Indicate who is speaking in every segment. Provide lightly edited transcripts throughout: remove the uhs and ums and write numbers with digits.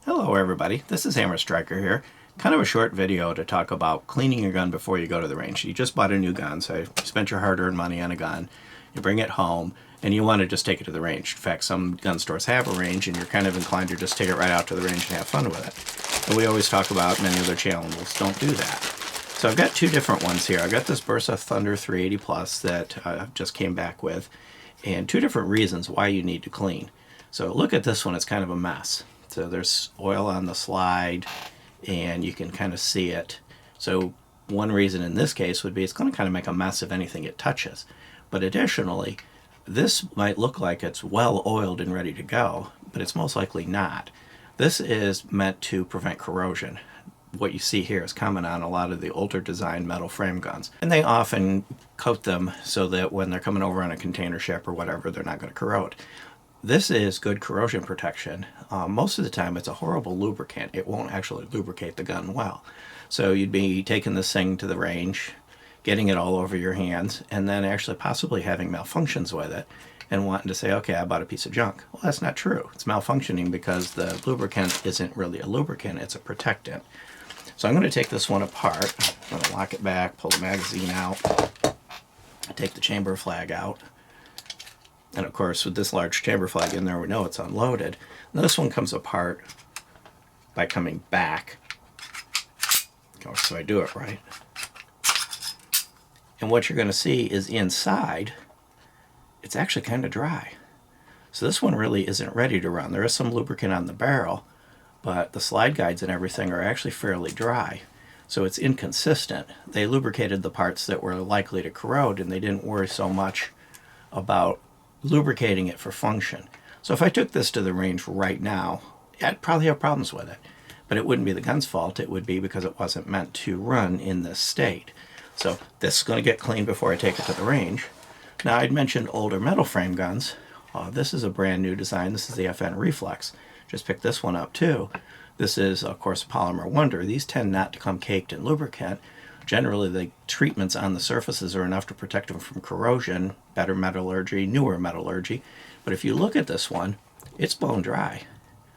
Speaker 1: Hello everybody, this is Hammer Striker here. Kind of a short video to talk about cleaning your gun before you go to the range. You just bought a new gun, so you spent your hard-earned money on a gun, you bring it home, and you want to just take it to the range. In fact, some gun stores have a range, and you're kind of inclined to just take it right out to the range and have fun with it. And we always talk about, many other channels don't do that. So I've got two different ones here. I've got this Bersa Thunder 380 Plus that I just came back with, and two different reasons why you need to clean. So look at this one, it's kind of a mess. So there's oil on the slide and you can kind of see it. So one reason in this case would be it's going to kind of make a mess of anything it touches. But additionally, this might look like it's well oiled and ready to go, but it's most likely not. This is meant to prevent corrosion. What you see here is common on a lot of the older design metal frame guns. And they often coat them so that when they're coming over on a container ship or whatever, they're not going to corrode. This is good corrosion protection. Most of the time it's a horrible lubricant. It won't actually lubricate the gun well. So you'd be taking this thing to the range, getting it all over your hands, and then actually possibly having malfunctions with it and wanting to say, okay, I bought a piece of junk. Well, that's not true. It's malfunctioning because the lubricant isn't really a lubricant, it's a protectant. So I'm going to take this one apart. I'm going to lock it back, pull the magazine out, take the chamber flag out. And of course, with this large chamber flag in there, we know it's unloaded. Now, this one comes apart by coming back. So I do it right. And what you're going to see is inside, it's actually kind of dry. So this one really isn't ready to run. There is some lubricant on the barrel, but the slide guides and everything are actually fairly dry. So it's inconsistent. They lubricated the parts that were likely to corrode, and they didn't worry so much about lubricating it for function. So if I took this to the range right now, I'd probably have problems with it. But it wouldn't be the gun's fault, it would be because it wasn't meant to run in this state. So this is going to get cleaned before I take it to the range. Now, I'd mentioned older metal frame guns. This is a brand new design. This is the FN Reflex. Just picked this one up too. This is, of course, a Polymer Wonder. These tend not to come caked in lubricant. Generally, the treatments on the surfaces are enough to protect them from corrosion, better metallurgy, newer metallurgy. But if you look at this one, it's bone dry.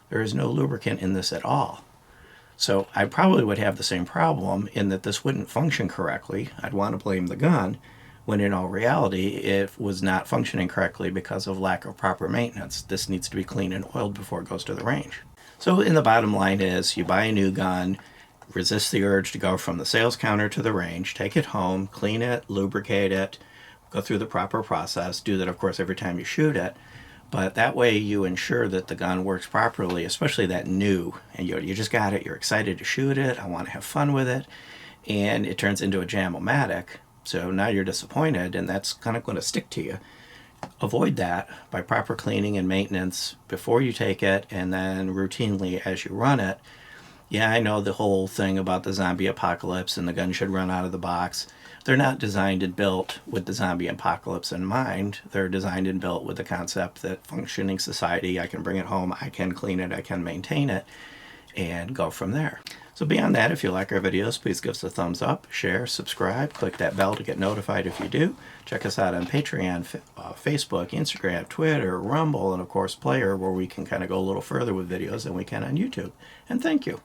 Speaker 1: There is no lubricant in this at all. So I probably would have the same problem in that this wouldn't function correctly. I'd want to blame the gun, when in all reality, it was not functioning correctly because of lack of proper maintenance. This needs to be cleaned and oiled before it goes to the range. So in the bottom line is, you buy a new gun, resist the urge to go from the sales counter to the range, take it home, clean it, lubricate it, go through the proper process, do that of course every time you shoot it, but that way you ensure that the gun works properly, especially that new, and you just got it, you're excited to shoot it, I want to have fun with it, and it turns into a jam-o-matic, so now you're disappointed and that's kind of going to stick to you. Avoid that by proper cleaning and maintenance before you take it, and then routinely as you run it. Yeah, I know the whole thing about the zombie apocalypse and the gun should run out of the box. They're not designed and built with the zombie apocalypse in mind. They're designed and built with the concept that functioning society, I can bring it home, I can clean it, I can maintain it, and go from there. So beyond that, if you like our videos, please give us a thumbs up, share, subscribe, click that bell to get notified if you do. Check us out on Patreon, Facebook, Instagram, Twitter, Rumble, and of course Player, where we can kind of go a little further with videos than we can on YouTube. And thank you.